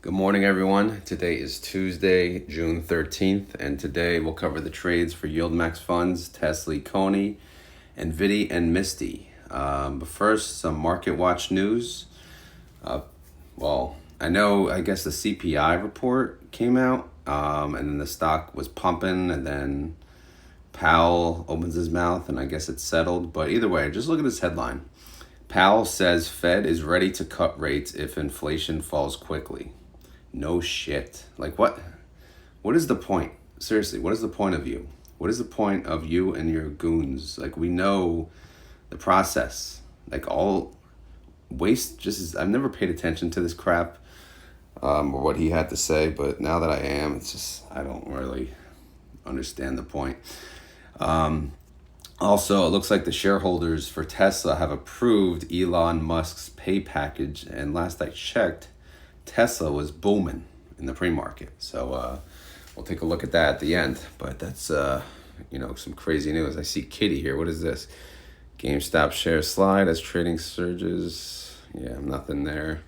Good morning, everyone. Today is Tuesday, June 13th, and today we'll cover the trades for YieldMax funds, Tesley, CONY, NVDY, and MSTY. But first, some market watch news. I guess the CPI report came out, and then the stock was pumping, and then Powell opens his mouth, and I guess it settled. But either way, just look at this headline. Powell says Fed is ready to cut rates if inflation falls quickly. No shit. Like what? What is the point? Seriously, what is the point of you? What is the point of you and your goons? Like, we know the process. Like, all waste just is, I've never paid attention to this crap, or what he had to say, but now that I am, it's just, I don't really understand the point. Also, it looks like the shareholders for Tesla have approved Elon Musk's pay package, and last I checked, Tesla was booming in the pre-market. So we'll take a look at that at the end. But that's, some crazy news. I see Kitty here. What is this? GameStop share slide as trading surges. Yeah, nothing there.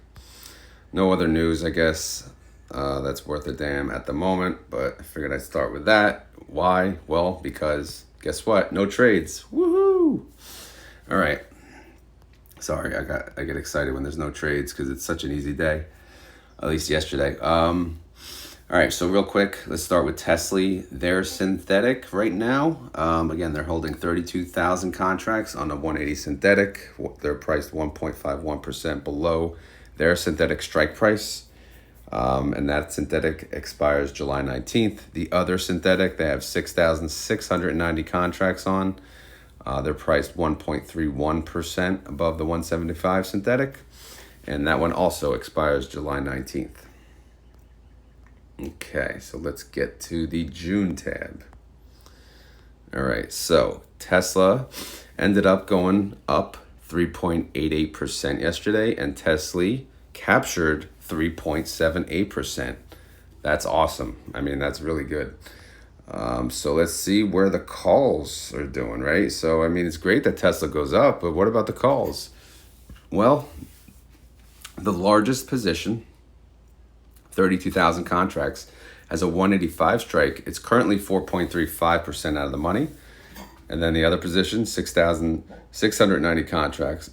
No other news, I guess, that's worth a damn at the moment. But I figured I'd start with that. Why? Well, because guess what? No trades. Woohoo! All right. Sorry, I get excited when there's no trades because it's such an easy day. At least yesterday. All right, so real quick, let's start with Tesley. They're synthetic right now. Again, they're holding 32,000 contracts on a 180 synthetic. They're priced 1.51% below their synthetic strike price. And that synthetic expires July 19th. The other synthetic, they have 6,690 contracts on. They're priced 1.31% above the 175 synthetic. And that one also expires July 19th. Okay, so let's get to the June tab. All right, so Tesla ended up going up 3.88% yesterday, and Tesley captured 3.78%. That's awesome. I mean, that's really good. So let's see where the calls are doing, right? So, I mean, it's great that Tesla goes up, but what about the calls? Well, the largest position, 32,000 contracts, has a 185 strike. It's currently 4.35% out of the money. And then the other position, 6,690 contracts,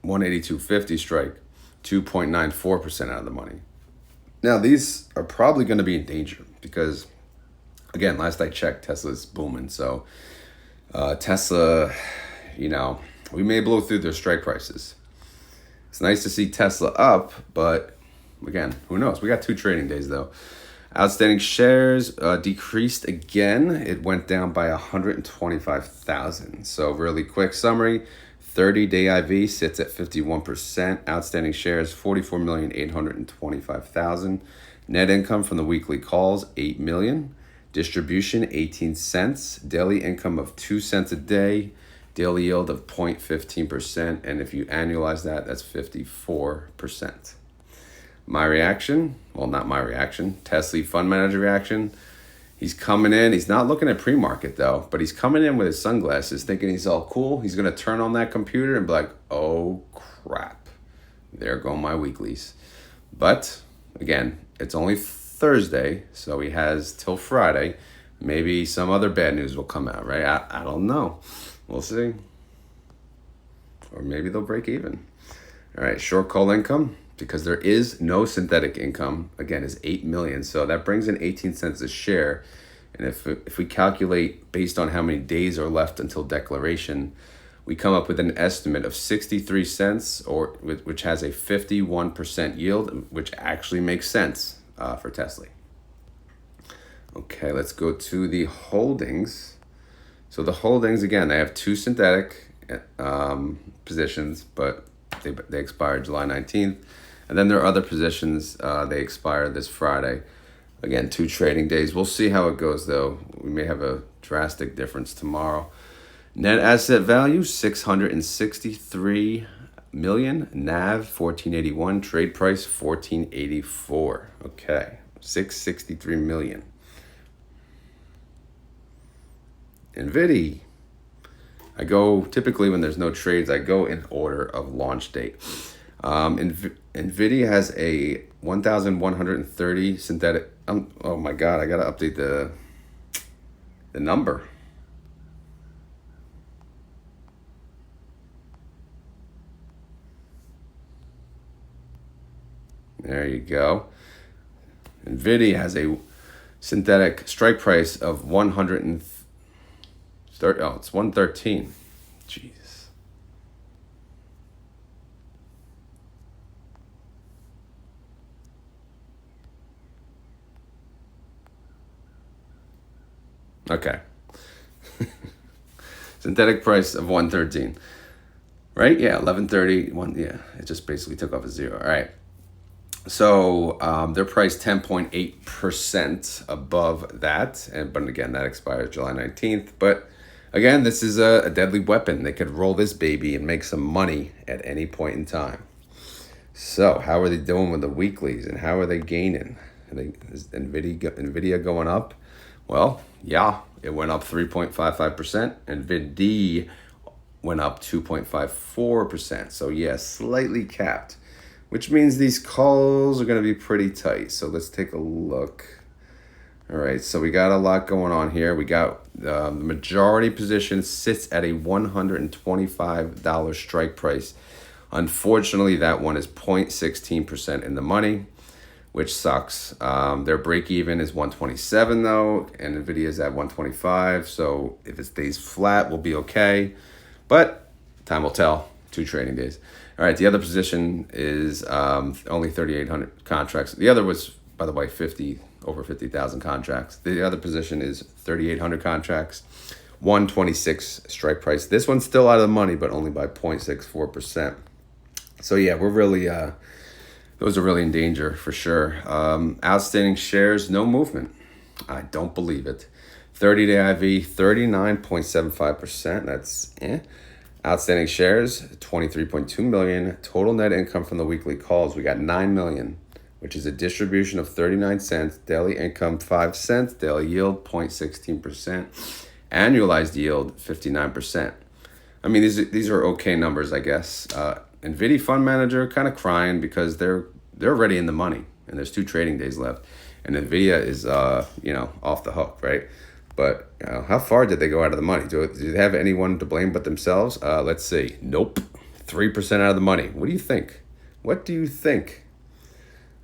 182.50 strike, 2.94% out of the money. Now, these are probably going to be in danger because, again, last I checked, Tesla's booming. So Tesla, we may blow through their strike prices. It's nice to see Tesla up, but again, who knows? We got 2 trading days though. Outstanding shares decreased again. It went down by 125,000. So really quick summary, 30-day IV sits at 51%. Outstanding shares, 44,825,000. Net income from the weekly calls, 8 million. Distribution, 18 cents. Daily income of 2 cents a day. Daily yield of 0.15%, and if you annualize that, that's 54%. My reaction, well, not my reaction, Tesley fund manager reaction, he's coming in, he's not looking at pre-market though, but he's coming in with his sunglasses thinking he's all cool. He's going to turn on that computer and be like, oh crap, there go my weeklies. But again, it's only Thursday, so he has till Friday. Maybe some other bad news will come out, right? I don't know. We'll see. Or maybe they'll break even. All right, short call income, because there is no synthetic income, again, is 8 million. So that brings in 18 cents a share. And if we calculate based on how many days are left until declaration, we come up with an estimate of 63 cents, which has a 51% yield, which actually makes sense for Tesley. Okay, let's go to the holdings. So the holdings, again, they have 2 synthetic positions, but they expire July 19th. And then there are other positions, they expire this Friday. Again, 2 trading days. We'll see how it goes, though. We may have a drastic difference tomorrow. Net asset value, 663 million. NAV, 1481. Trade price, 1484. Okay, 663 million. NVDY. I go, typically when there's no trades, I go in order of launch date. NVIDIA has a 1,130 synthetic. Oh my God, I gotta update the number. There you go. Nvidia has a synthetic strike price of 130. Oh, it's 113. Jeez. Okay. Synthetic price of 113. Right? Yeah, 1130. Yeah, it just basically took off a zero. All right. So they're priced 10.8% above that. But again, that expires July 19th. But again, this is a deadly weapon. They could roll this baby and make some money at any point in time. So how are they doing with the weeklies and how are they gaining? Is Nvidia going up? Well, yeah, it went up 3.55%. NVDY went up 2.54%. So yeah, slightly capped, which means these calls are going to be pretty tight. So let's take a look. All right, so we got a lot going on here. We got the majority position sits at a $125 strike price. Unfortunately, that one is 0.16% in the money, which sucks. Their break even is 127 though, and Nvidia is at 125. So if it stays flat, we'll be okay. But time will tell. 2 trading days. All right, the other position is only 3,800 contracts. The other was, by the way, over 50,000 contracts. The other position is 3,800 contracts, 126 strike price. This one's still out of the money, but only by 0.64%. So yeah, we're really, those are really in danger for sure. Outstanding shares, no movement. I don't believe it. 30-day IV, 39.75%. That's Outstanding shares, 23.2 million. Total net income from the weekly calls, we got 9 million, which is a distribution of 39 cents. Daily income, 5 cents. Daily yield, 0.16%. Annualized yield, 59%. I mean, these are okay numbers, I guess. Nvidia fund manager kind of crying because they're already in the money and there's 2 trading days left. And Nvidia is, off the hook, right? But how far did they go out of the money? Do they have anyone to blame but themselves? Let's see. Nope. 3% out of the money. What do you think? What do you think?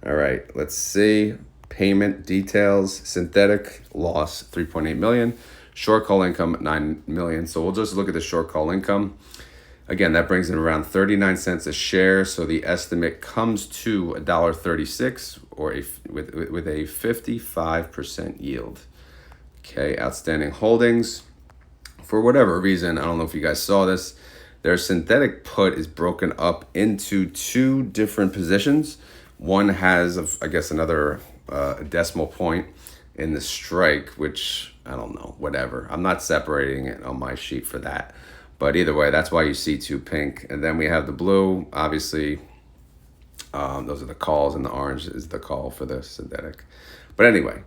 All right. Let's see. Payment details. Synthetic loss 3.8 million. Short call income 9 million. So we'll just look at the short call income. Again, that brings in around 39 cents a share. So the estimate comes to $1.36 or with a 55% yield. Okay, outstanding holdings. For whatever reason, I don't know if you guys saw this, their synthetic put is broken up into 2 different positions. One has, I guess, another decimal point in the strike, which, I don't know, whatever. I'm not separating it on my sheet for that. But either way, that's why you see 2 pink. And then we have the blue, obviously. Those are the calls, and the orange is the call for the synthetic. But anyway.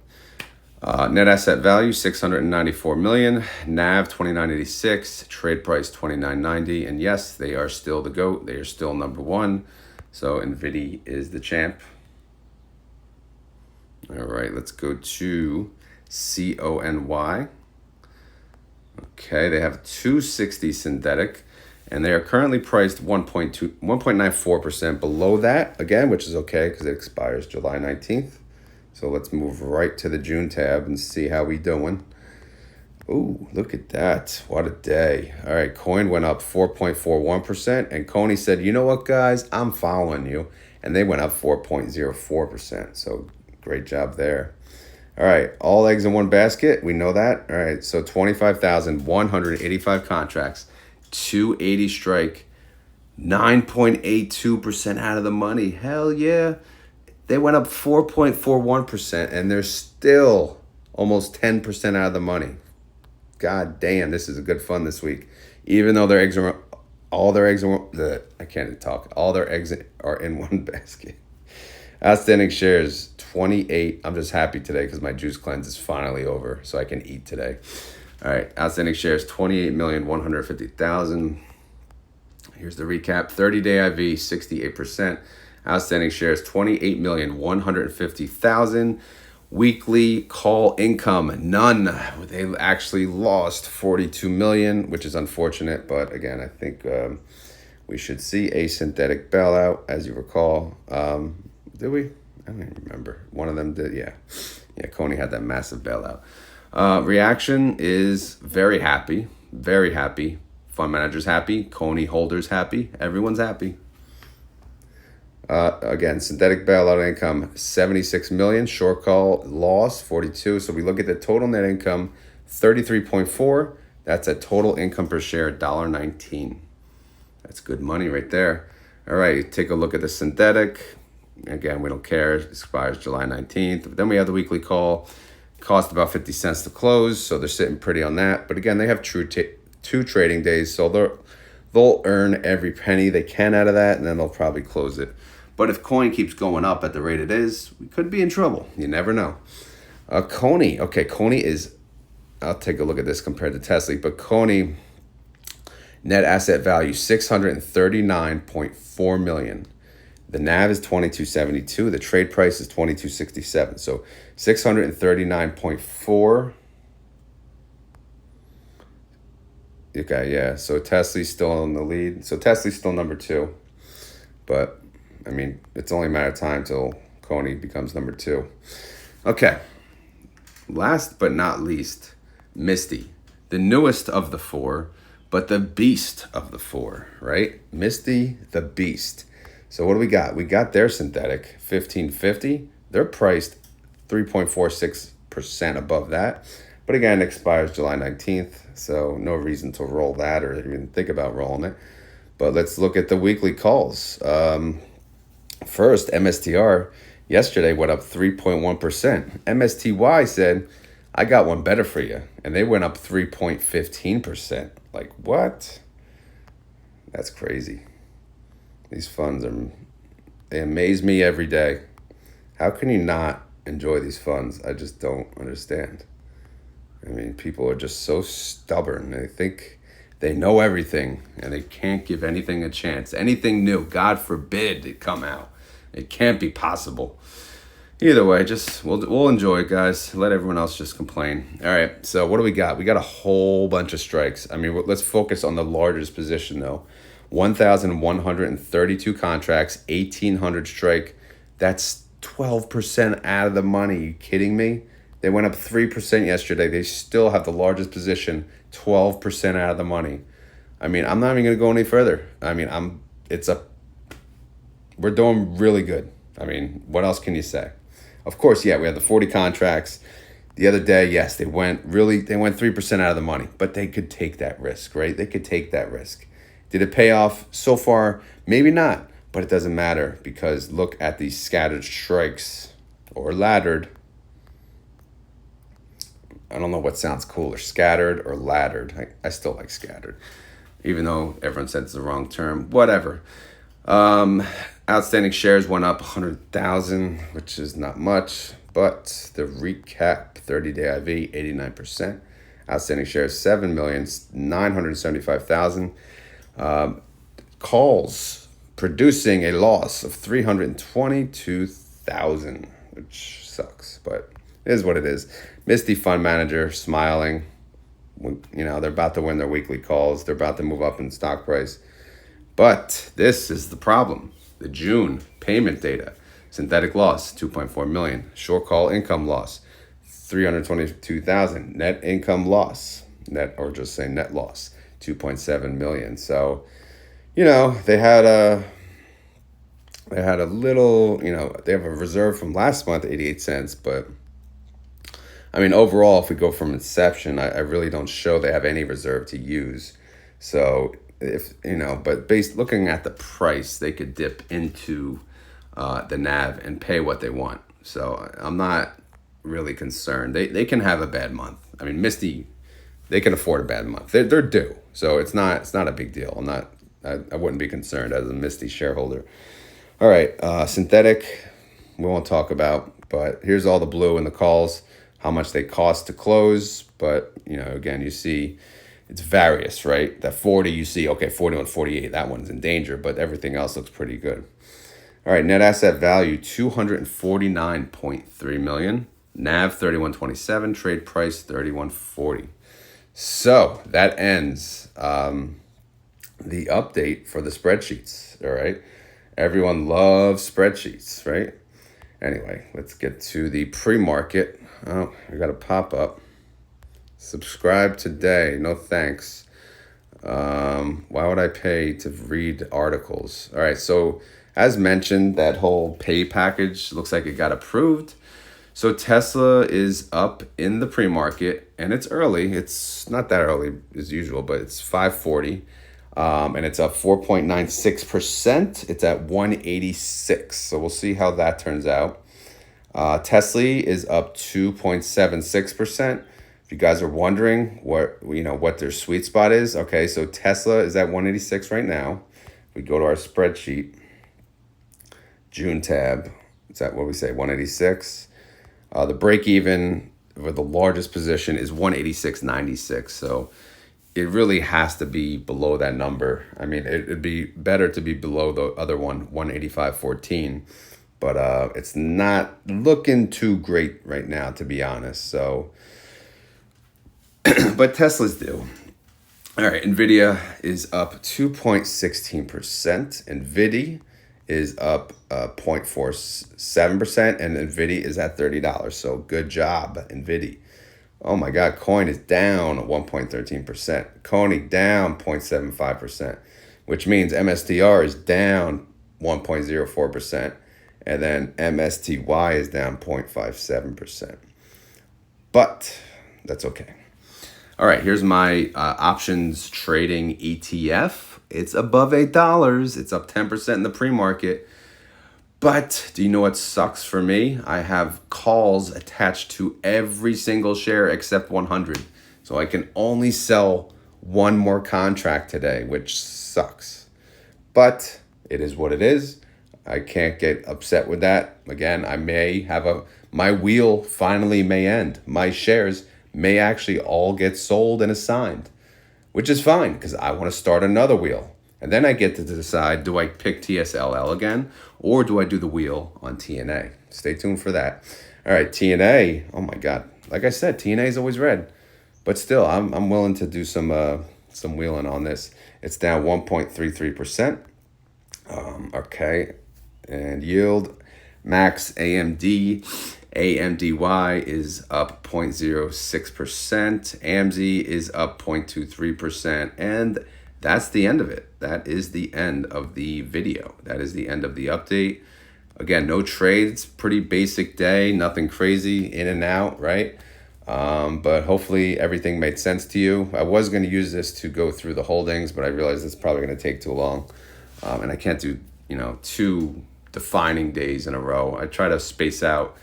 Net asset value, 694 million, NAV 2986, trade price 2990, and yes, they are still the GOAT. They are still number 1. So Nvidia is the champ. All right, let's go to CONY. Okay, they have 260 synthetic, and they are currently priced 1.94% below that, again, which is okay because it expires July 19th. So let's move right to the June tab and see how we doing. Ooh, look at that. What a day. All right, coin went up 4.41%. And CONY said, you know what, guys? I'm following you. And they went up 4.04%. So great job there. All right, all eggs in one basket. We know that. All right, so 25,185 contracts, 280 strike, 9.82% out of the money. Hell yeah. They went up 4.41%, and they're still almost 10% out of the money. God damn, this is a good fun this week. Even though all their eggs are in one basket. Outstanding shares, 28. I'm just happy today because my juice cleanse is finally over, so I can eat today. All right, outstanding shares, 28,150,000. Here's the recap. 30-day IV, 68%. Outstanding shares 28,150,000. Weekly call income, none. They actually lost 42 million, which is unfortunate. But again, I think we should see a synthetic bailout, as you recall. Did we? I don't even remember. One of them did, yeah. Yeah, CONY had that massive bailout. Reaction is very happy, very happy. Fund managers happy, CONY holders happy, everyone's happy. Again, synthetic bailout income, 76 million, short call loss, 42. So we look at the total net income, 33.4. That's a total income per share, $1.19. That's good money right there. All right, take a look at the synthetic. Again, we don't care. It expires July 19th. But then we have the weekly call. Cost about 50 cents to close, so they're sitting pretty on that. But again, they have two trading days, so they'll earn every penny they can out of that, and then they'll probably close it. But if coin keeps going up at the rate it is, we could be in trouble. You never know. CONY. Okay, CONY is, I'll take a look at this compared to Tesley, but CONY net asset value, 639.4 million. The NAV is 2272. The trade price is 2267. So 639.4. Okay, yeah. So Tesla's still in the lead. So Tesla's still number 2. But, I mean, it's only a matter of time till CONY becomes number 2. Okay. Last but not least, MSTY. The newest of the 4, but the beast of the 4, right? MSTY, the beast. So what do we got? We got their synthetic, 1550. They're priced 3.46% above that. But again, it expires July 19th, so no reason to roll that or even think about rolling it. But let's look at the weekly calls. First, MSTR yesterday went up 3.1%. MSTY said, I got one better for you. And they went up 3.15%. Like, what? That's crazy. These funds they amaze me every day. How can you not enjoy these funds? I just don't understand. I mean, people are just so stubborn. They think they know everything and they can't give anything a chance. Anything new, God forbid it come out. It can't be possible. Either way, just we'll enjoy it, guys. Let everyone else just complain. All right, so what do we got? We got a whole bunch of strikes. I mean, let's focus on the largest position, though. 1,132 contracts, 1,800 strike. That's 12% out of the money. Are you kidding me? They went up 3% yesterday. They still have the largest position, 12% out of the money. I mean, I'm not even going to go any further. I mean, we're doing really good. I mean, what else can you say? Of course, yeah, we had the 40 contracts. The other day, yes, they went 3% out of the money, but they could take that risk, right? They could take that risk. Did it pay off so far? Maybe not, but it doesn't matter because look at these scattered strikes or laddered. I don't know what sounds cooler, scattered or laddered. I still like scattered, even though everyone said it's the wrong term. Whatever. Outstanding shares went up 100,000, which is not much, but the recap 30-day IV 89%. Outstanding shares 7,975,000. Calls producing a loss of 322,000, which sucks, but it is what it is. MSTY fund manager smiling. You know, they're about to win their weekly calls. They're about to move up in stock price. But this is the problem. The June payment data. Synthetic loss, 2.4 million. Short call income loss, 322,000. Net income loss, net loss, 2.7 million. So, you know, they had a little, you know, they have a reserve from last month, 88 cents, but I mean, overall, if we go from inception, I really don't show they have any reserve to use. So if, you know, but looking at the price, they could dip into the NAV and pay what they want. So I'm not really concerned. They can have a bad month. I mean, MSTY, they can afford a bad month. They're due. So it's not a big deal. I wouldn't be concerned as a MSTY shareholder. All right, synthetic, we won't talk about, but here's all the blue in the calls, how much they cost to close. But, you know, again, you see it's various, right? That 40, you see, okay, 41, 48, that one's in danger, but everything else looks pretty good. All right, net asset value 249.3 million. NAV 3127, trade price 3140. So that ends the update for the spreadsheets. All right, everyone loves spreadsheets, right? Anyway, let's get to the pre-market. Oh, I got a pop-up. Subscribe today. No thanks. Why would I pay to read articles? All right, so as mentioned, that whole pay package looks like it got approved. So Tesla is up in the pre-market, and it's early. It's not that early as usual, but it's 5:40, and it's up 4.96%. It's at 186. So we'll see how that turns out. Tesley is up 2.76%. If you guys are wondering what their sweet spot is, okay, so Tesla is at 186 right now. We go to our spreadsheet, June tab. It's at what we say, 186. The break even for the largest position is 186.96. So it really has to be below that number. I mean, it'd be better to be below the other one, 185.14. But it's not looking too great right now, to be honest. So, but Tesla's do. All right, Nvidia is up 2.16%. NVDY is up 0.47%, and NVIDIA is at $30. So good job, NVIDIA. Oh my God, Coin is down 1.13%. CONY down 0.75%, which means MSTR is down 1.04%, and then MSTY is down 0.57%. But that's okay. All right, here's my options trading ETF. It's above $8. It's up 10% in the pre-market. But do you know what sucks for me? I have calls attached to every single share except 100. So I can only sell one more contract today, which sucks. But it is what it is. I can't get upset with that. Again, I may have my wheel finally may end. My shares may actually all get sold and assigned, which is fine because I want to start another wheel. And then I get to decide, do I pick TSLL again or do I do the wheel on TNA? Stay tuned for that. All right, TNA, oh my God. Like I said, TNA is always red. But still, I'm willing to do some wheeling on this. It's down 1.33%. Okay, and YieldMax AMDY is up 0.06%. AMZ is up 0.23%. And that's the end of it. That is the end of the video. That is the end of the update. Again, no trades, pretty basic day, nothing crazy, in and out, right? But hopefully everything made sense to you. I was going to use this to go through the holdings, but I realized it's probably going to take too long. And I can't do, 2 defining days in a row. I try to space out,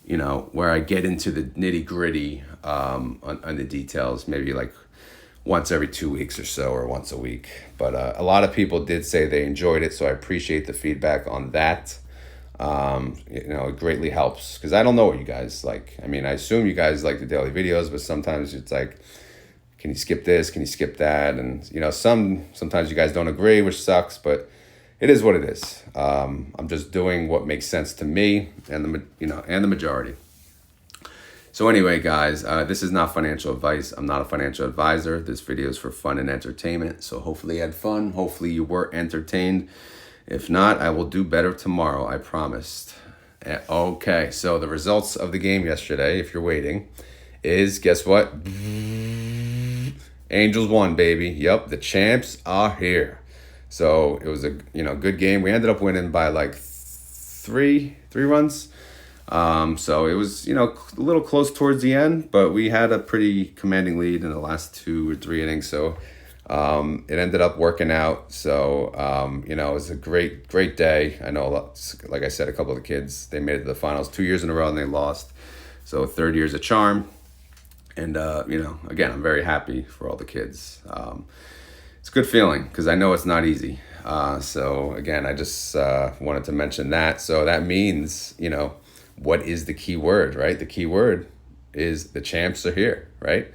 where I get into the nitty gritty on the details, maybe like once every 2 weeks or so, or once a week. But a lot of people did say they enjoyed it, so I appreciate the feedback on that. It greatly helps because I don't know what you guys like. I mean, I assume you guys like the daily videos, but sometimes it's like, can you skip this? Can you skip that? And sometimes you guys don't agree, which sucks, but it is what it is. I'm just doing what makes sense to me and the majority. So anyway, guys, this is not financial advice. I'm not a financial advisor. This video is for fun and entertainment. So hopefully you had fun. Hopefully you were entertained. If not, I will do better tomorrow. I promised. Okay, so the results of the game yesterday, if you're waiting, is, guess what? Angels won, baby. Yep, the champs are here. So it was a good game. We ended up winning by like three runs. So it was, a little close towards the end, but we had a pretty commanding lead in the last 2 or 3 innings. So it ended up working out. So, it was a great day. I know, like I said, a couple of the kids, they made it to the finals 2 years in a row and they lost. So third year's a charm. And, again, I'm very happy for all the kids. It's a good feeling because I know it's not easy. So again, I just wanted to mention that. So that means, what is the key word, right? The key word is the champs are here, right?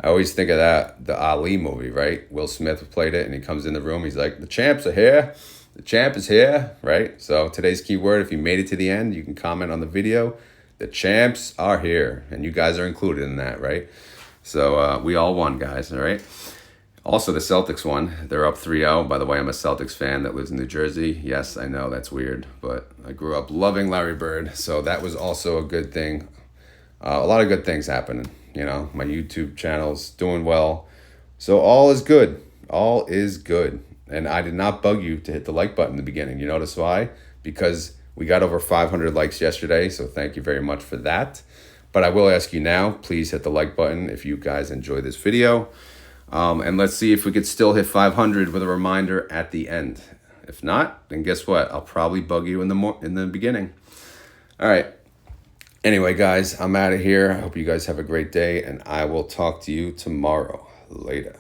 I always think of the Ali movie, right? Will Smith played it and he comes in the room. He's like, the champs are here. The champ is here, right? So today's keyword, if you made it to the end, you can comment on the video. The champs are here, and you guys are included in that, right? So we all won, guys, all right? Also, the Celtics won. They're up 3-0. By the way, I'm a Celtics fan that lives in New Jersey. Yes, I know that's weird, but I grew up loving Larry Bird, so that was also a good thing. A lot of good things happening. My YouTube channel's doing well. So all is good. All is good. And I did not bug you to hit the like button in the beginning. You notice why? Because we got over 500 likes yesterday, so thank you very much for that. But I will ask you now, please hit the like button if you guys enjoy this video. And let's see if we could still hit 500 with a reminder at the end. If not, then guess what? I'll probably bug you in the beginning. All right. Anyway, guys, I'm out of here. I hope you guys have a great day, and I will talk to you tomorrow. Later.